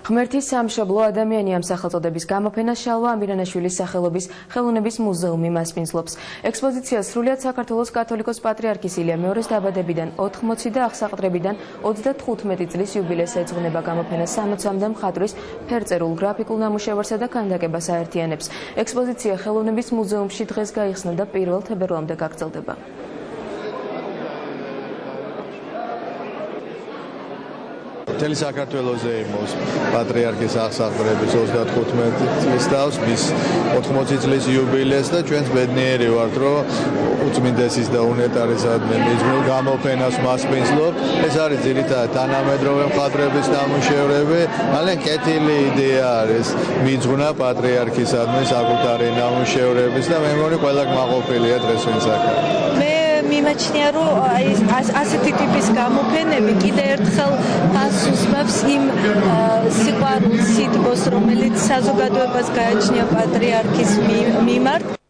ღმერთის სამშობლო ადამიანი ამ სახელწოდების გამოფენას შალვა ამირანაშვილის სახელობის ხელოვნების მუზეუმი მასპინძლობს. ექსპოზიცია სრულიად საქართველოს კათოლიკოს პატრიარქის ილია მეორეს დაბადებიდან 80 და აღსაყდრებიდან 35 წლის იუბილეს ეძღვნება. გამოფენა 60-მდე მხატვრის ფერწერულ გრაფიკულ ნამუშევარსა და ქანდაკებას აერთიანებს. ექსპოზიცია ხელოვნების მუზეუმში დღეს გაიხსნა და 1 თებერვლამდე გაგრძელდება. მთელი საქართველოზე იმოს პატრიარქის აღსაყდრების 35 წლის თავს, მის 80 წლის იუბილეს და ჩვენს ბედნიერი ვართ, რომ უწმინდესის და უნეტარესადმე მიძღვნილ გამოფენას მასპინძლობთ. ეს არის ძირითადად თანამედროვე მხატვრების ნამუშევრები. ძალიან კეთილი იდეა არის მიძღვნა პატრიარქისადმე საკუთარი ნამუშევრების და მე მგონი ყველა გმაყოფილია დღეს ვინც აქ არის. მიმაჩნია, რომ ასეთი ტიპის გამოფენები კიდე ერთხელ ასუსმებს იმ სიყვარულს, სითბოს, რომელიც საზოგადოებას გააჩნია პატრიარქის მიმართ.